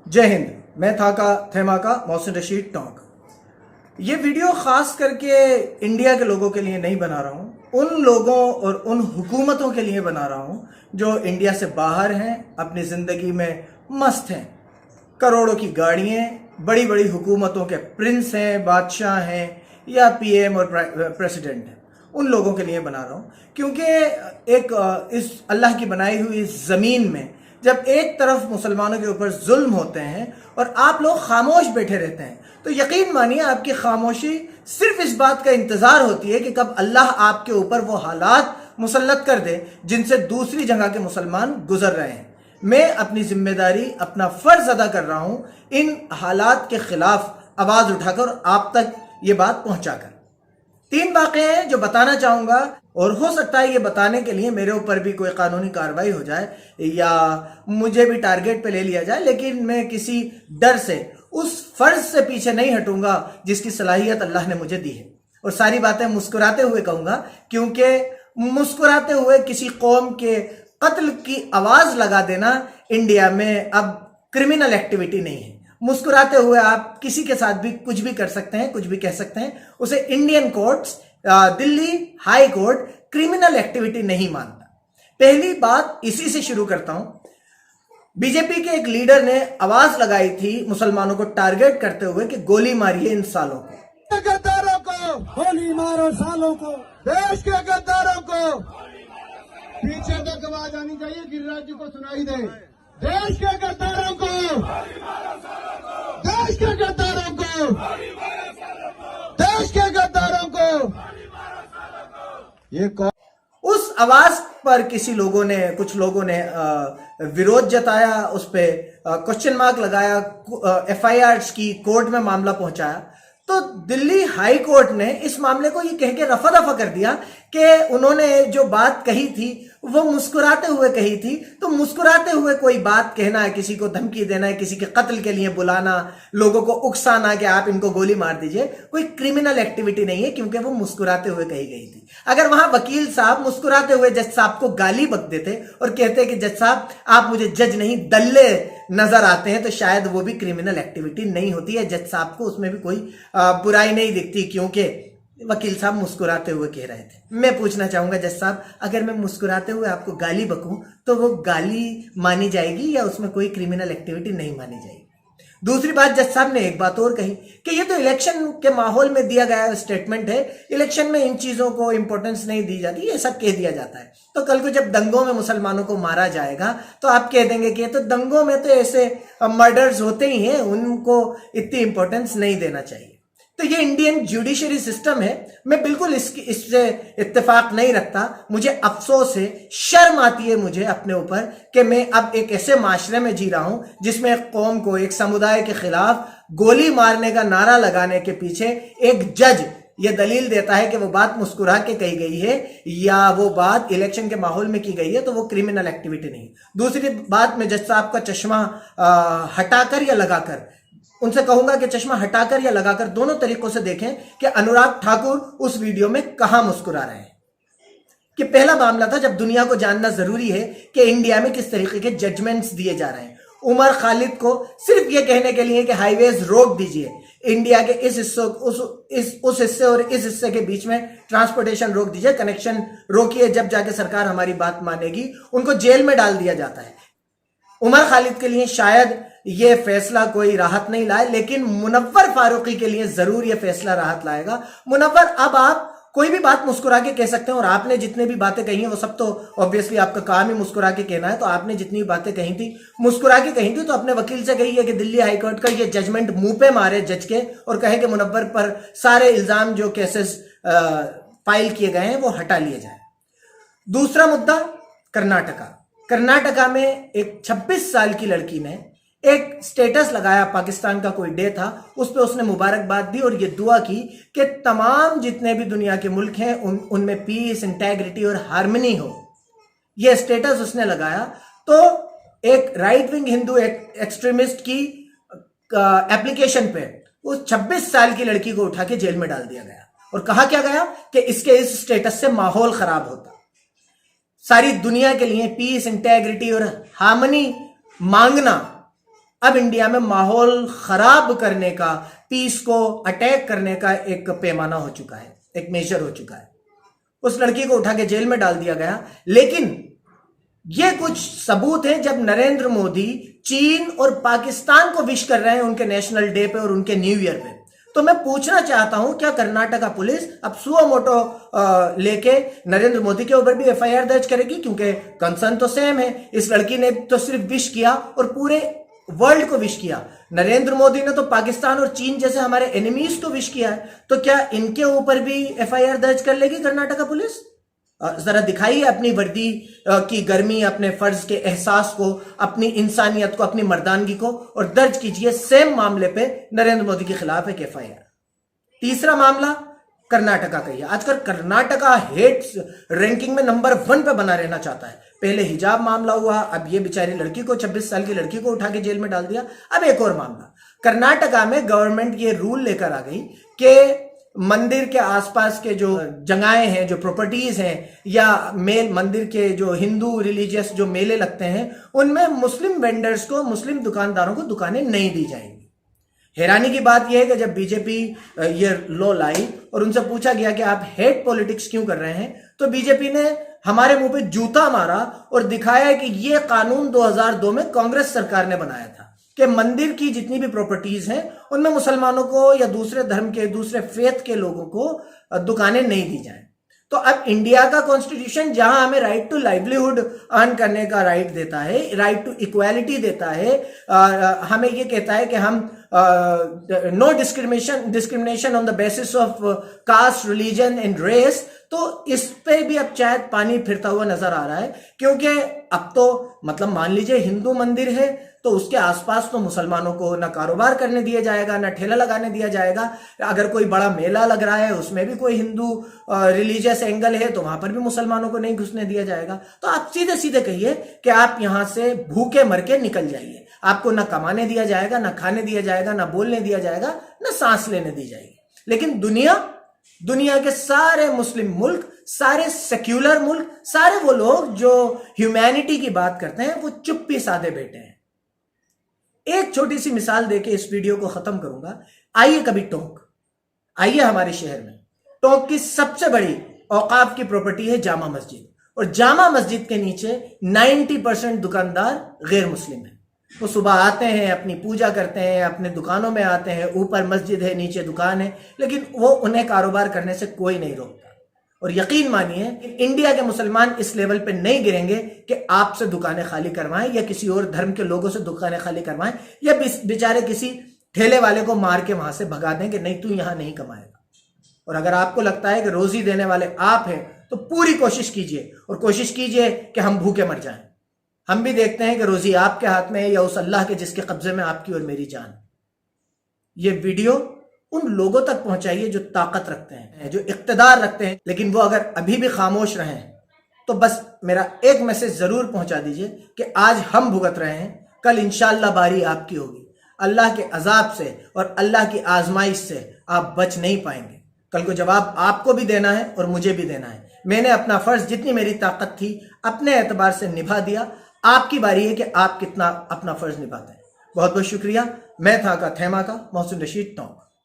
जय हिंद। मैं थाका थेमाका मोहसिन रशीद टोंक। ये वीडियो खास करके इंडिया के लोगों के लिए नहीं बना रहा हूँ, उन लोगों और उन हुकूमतों के लिए बना रहा हूँ जो इंडिया से बाहर हैं, अपनी ज़िंदगी में मस्त हैं, करोड़ों की गाड़ियाँ, बड़ी बड़ी हुकूमतों के प्रिंस हैं, बादशाह हैं या पीएम और प्रेसिडेंट हैं। उन लोगों के लिए बना रहा हूँ क्योंकि इस अल्लाह की बनाई हुई इस ज़मीन में जब एक तरफ मुसलमानों के ऊपर जुल्म होते हैं और आप लोग खामोश बैठे रहते हैं, तो यकीन मानिए आपकी खामोशी सिर्फ इस बात का इंतजार होती है कि कब अल्लाह आपके ऊपर वो हालात मुसल्लत कर दे जिनसे दूसरी जगह के मुसलमान गुजर रहे हैं। मैं अपनी जिम्मेदारी, अपना फर्ज अदा कर रहा हूं इन हालात के खिलाफ आवाज उठाकर आप तक ये बात पहुंचाकर। 3 वाक़े हैं जो बताना चाहूंगा और हो सकता है ये बताने के लिए मेरे ऊपर भी कोई कानूनी कार्रवाई हो जाए या मुझे भी टारगेट पे ले लिया जाए, लेकिन मैं किसी डर से उस फर्ज से पीछे नहीं हटूंगा जिसकी सलाहियत अल्लाह ने मुझे दी है। और सारी बातें मुस्कुराते हुए कहूंगा क्योंकि मुस्कुराते हुए किसी कौम के कत्ल की आवाज लगा देना इंडिया में अब क्रिमिनल एक्टिविटी नहीं है। मुस्कुराते हुए आप किसी के साथ भी कुछ भी कर सकते हैं, कुछ भी कह सकते हैं। उसे Indian courts, Delhi high court criminal activity नहीं मानता। पहली बात इसी से शुरू करता हूं। बीजेपी के एक लीडर ने आवाज लगाई थी मुसलमानों को टारगेट करते हुए कि गोली मारिए इन सालों को, गद्दारों को गोली मारो, सालों को, देश के गद्दारों को। पीछे तक आवाज आनी चाहिए, गिरिराज जी को सुनाई दे। देश के गद्दारों को, देश के गद्दारों को, देश के गद्दारों को। ये कौन? उस आवाज पर कुछ लोगों ने विरोध जताया, उस पर क्वेश्चन मार्क लगाया, एफआईआर की, कोर्ट में मामला पहुंचाया। तो दिल्ली हाई कोर्ट ने इस मामले को ये कह के रफा दफा कर दिया कि उन्होंने जो बात कही थी वो मुस्कुराते हुए कही थी। तो मुस्कुराते हुए कोई बात कहना है, किसी को धमकी देना है, किसी के कत्ल के लिए बुलाना, लोगों को उकसाना कि आप इनको गोली मार दीजिए, कोई क्रिमिनल एक्टिविटी नहीं है क्योंकि वो मुस्कुराते हुए कही गई थी। अगर वहां वकील साहब मुस्कुराते हुए जज साहब को गाली बक देते और कहते कि जज साहब आप मुझे जज नहीं दल्ले नजर आते हैं, तो शायद वो भी क्रिमिनल एक्टिविटी नहीं होती है। जज साहब को उसमें भी कोई बुराई नहीं दिखती क्योंकि वकील साहब मुस्कुराते हुए कह रहे थे। मैं पूछना चाहूंगा जज साहब, अगर मैं मुस्कुराते हुए आपको गाली बकूं तो वो गाली मानी जाएगी या उसमें कोई क्रिमिनल एक्टिविटी नहीं मानी जाएगी? दूसरी बात, जज साहब ने एक बात और कही कि ये तो इलेक्शन के माहौल में दिया गया स्टेटमेंट है, इलेक्शन में इन चीजों को इंपॉर्टेंस नहीं दी जाती, ये सब कह दिया जाता है। तो कल को जब दंगों में मुसलमानों को मारा जाएगा तो आप कह देंगे कि ये तो दंगों में तो ऐसे मर्डर्स होते ही हैं, उनको इतनी इंपॉर्टेंस नहीं देना चाहिए। तो ये इंडियन जुडिशरी सिस्टम है, मैं बिल्कुल इससे इत्तेफाक नहीं रखता। मुझे अफसोस है, शर्म आती है मुझे अपने ऊपर कि मैं अब एक ऐसे माशरे में जी रहा हूं जिसमें एक कौम को, एक समुदाय के खिलाफ गोली मारने का नारा लगाने के पीछे एक जज ये दलील देता है कि वो बात मुस्कुरा के कही गई है या वो बात इलेक्शन के माहौल में की गई है, तो वो क्रिमिनल एक्टिविटी नहीं। दूसरी बात, मैं जज साहब का चश्मा हटाकर या लगाकर उनसे कहूंगा कि चश्मा हटाकर या लगाकर दोनों तरीकों से देखें कि अनुराग ठाकुर उस वीडियो में कहां मुस्कुरा रहे हैं। कि पहला मामला था जब दुनिया को जानना जरूरी है कि इंडिया में किस तरीके के जजमेंट्स दिए जा रहे हैं। उमर खालिद को सिर्फ यह कहने के लिए कि हाईवेज रोक दीजिए, इंडिया के इस हिस्से उस हिस्से और इस हिस्से के बीच में ट्रांसपोर्टेशन रोक दीजिए, कनेक्शन रोकिए, जब जाके सरकार हमारी बात मानेगी, उनको जेल में डाल दिया जाता है। उमर खालिद के लिए शायद ये फैसला कोई राहत नहीं लाए, लेकिन मुनव्वर फारूकी के लिए जरूर ये फैसला राहत लाएगा। मुनव्वर, अब आप कोई भी बात मुस्कुरा के कह सकते हैं और आपने जितने भी बातें कही हैं वो सब तो ऑब्वियसली आपका काम ही मुस्कुरा के कहना है, तो आपने जितनी बातें कही थी मुस्कुरा के कही थी। तो अपने वकील से कही है कि दिल्ली हाईकोर्ट का ये जजमेंट मुंह पे मारे जज के और कहे कि मुनव्वर पर सारे इल्जाम जो केसेस फाइल किए गए हैं वो हटा लिए जाए। दूसरा मुद्दा, कर्नाटका में एक 26 साल की लड़की ने एक स्टेटस लगाया, पाकिस्तान का कोई डे था, उस पे उसने मुबारकबाद दी और ये दुआ की कि तमाम जितने भी दुनिया के मुल्क हैं उनमें पीस, इंटेग्रिटी और हार्मनी हो। ये स्टेटस उसने लगाया तो एक राइट विंग हिंदू एक्सट्रीमिस्ट की एप्लीकेशन पे उस 26 साल की लड़की को उठा के जेल में डाल दिया गया और कहा क्या गया कि इसके इस स्टेटस से माहौल खराब होता। सारी दुनिया के लिए पीस, इंटेग्रिटी और हार्मनी मांगना अब इंडिया में माहौल खराब करने का, पीस को अटैक करने का एक पैमाना हो चुका है, एक मेजर हो चुका है। उस लड़की को उठा के जेल में डाल दिया गया। लेकिन ये कुछ सबूत हैं जब नरेंद्र मोदी चीन और पाकिस्तान को विश कर रहे हैं उनके नेशनल डे पे और उनके न्यू ईयर पे। तो मैं पूछना चाहता हूं, क्या कर्नाटका पुलिस अब सुओ मोटो लेके नरेंद्र मोदी के ऊपर भी एफआईआर दर्ज करेगी? क्योंकि कंसर्न तो सेम है। इस लड़की ने तो सिर्फ विश किया और पूरे वर्ल्ड को विश किया। नरेंद्र मोदी ने तो पाकिस्तान और चीन जैसे हमारे एनिमीज को विश किया है। तो क्या इनके ऊपर भी एफआईआर दर्ज कर लेगी कर्नाटका पुलिस? जरा दिखाइए अपनी वर्दी की गर्मी, अपने फर्ज के एहसास को, अपनी इंसानियत को, अपनी मर्दानगी को, और दर्ज कीजिए सेम मामले पे नरेंद्र मोदी के खिलाफ एक एफआईआर। तीसरा मामला कर्नाटका का ही है। आजकल कर्नाटका हेट रैंकिंग में नंबर 1 पे बना रहना चाहता है। पहले हिजाब मामला हुआ, अब ये बेचारी लड़की को, 26 साल की लड़की को उठा के जेल में डाल दिया। अब एक और मामला, कर्नाटका में गवर्नमेंट ये रूल लेकर आ गई कि मंदिर के आसपास के जो जगहें हैं, जो प्रॉपर्टीज हैं, या मेल मंदिर के जो हिंदू रिलीजियस जो मेले लगते हैं, उनमें मुस्लिम वेंडर्स को, मुस्लिम दुकानदारों को दुकानें नहीं दी जाएंगी। हैरानी की बात यह है कि जब बीजेपी ये लॉ लाई और उनसे पूछा गया कि आप हेट पॉलिटिक्स क्यों कर रहे हैं, तो बीजेपी ने हमारे मुंह पे जूता मारा और दिखाया कि ये कानून 2002 में कांग्रेस सरकार ने बनाया था कि मंदिर की जितनी भी प्रॉपर्टीज हैं उनमें मुसलमानों को या दूसरे धर्म के, दूसरे फेथ के लोगों को दुकानें नहीं दी जाएं। तो अब इंडिया का कॉन्स्टिट्यूशन जहां हमें राइट टू लाइवलीहुड अर्न करने का राइट देता है, राइट टू इक्वालिटी देता है, हमें ये कहता है कि हम no discrimination on the basis of caste, religion and race, तो इस पे भी अब शायद पानी फिरता हुआ नजर आ रहा है। क्योंकि अब तो मतलब मान लीजिए हिंदू मंदिर है तो उसके आसपास तो मुसलमानों को ना कारोबार करने दिया जाएगा, ना ठेला लगाने दिया जाएगा। अगर कोई बड़ा मेला लग रहा है उसमें भी कोई हिंदू रिलीजियस एंगल है तो वहां पर भी मुसलमानों को नहीं घुसने दिया जाएगा। तो आप सीधे सीधे कहिए कि आप यहां से भूखे मर के निकल जाइए। आपको ना कमाने दिया जाएगा, ना खाने दिया जाएगा, ना बोलने दिया जाएगा, ना सांस लेने दी जाएगी। लेकिन दुनिया के सारे मुस्लिम मुल्क, सारे सेक्युलर मुल्क, सारे वो लोग जो ह्यूमैनिटी की बात करते हैं, वो चुप्पी साधे बैठे हैं। एक छोटी सी मिसाल देके इस वीडियो को खत्म करूंगा। आइए कभी टोंक, आइए हमारे शहर में टोंक की सबसे बड़ी औकाफ की प्रॉपर्टी है जामा मस्जिद, और जामा मस्जिद के नीचे 90% दुकानदार गैर मुस्लिम है। वो सुबह आते हैं, अपनी पूजा करते हैं, अपने दुकानों में आते हैं, ऊपर मस्जिद है, नीचे दुकान है, लेकिन वो उन्हें कारोबार करने से कोई नहीं रोकता। और यकीन मानिए इंडिया के मुसलमान इस लेवल पे नहीं गिरेंगे कि आपसे दुकानें खाली करवाएं या किसी और धर्म के लोगों से दुकानें खाली करवाएं या बेचारे किसी ठेले वाले को मार के वहां से भगा दें कि नहीं, तू यहां नहीं कमाएगा। और अगर आपको लगता है कि रोजी देने वाले आप हैं तो पूरी कोशिश कीजिए, और कोशिश कीजिए कि हम भूखे मर जाएं। हम भी देखते हैं कि रोजी आपके हाथ में है या उस अल्लाह के जिसके कब्जे में आपकी और मेरी जान। ये वीडियो उन लोगों तक पहुंचाइए जो ताकत रखते हैं, जो इक्तदार रखते हैं, लेकिन वो अगर अभी भी खामोश रहें तो बस मेरा एक मैसेज जरूर पहुंचा दीजिए कि आज हम भुगत रहे हैं, कल इंशाअल्लाह बारी आपकी होगी। अल्लाह के अजाब से और अल्लाह की आजमाइश से आप बच नहीं पाएंगे। कल को जवाब आपको भी देना है और मुझे भी देना है। मैंने अपना फर्ज जितनी मेरी ताकत थी अपने एतबार से निभा दिया। आपकी बारी है कि आप कितना अपना फर्ज निभाते हैं। बहुत बहुत शुक्रिया। मैं था का थैमा का मोहसिन रशीद टोंक।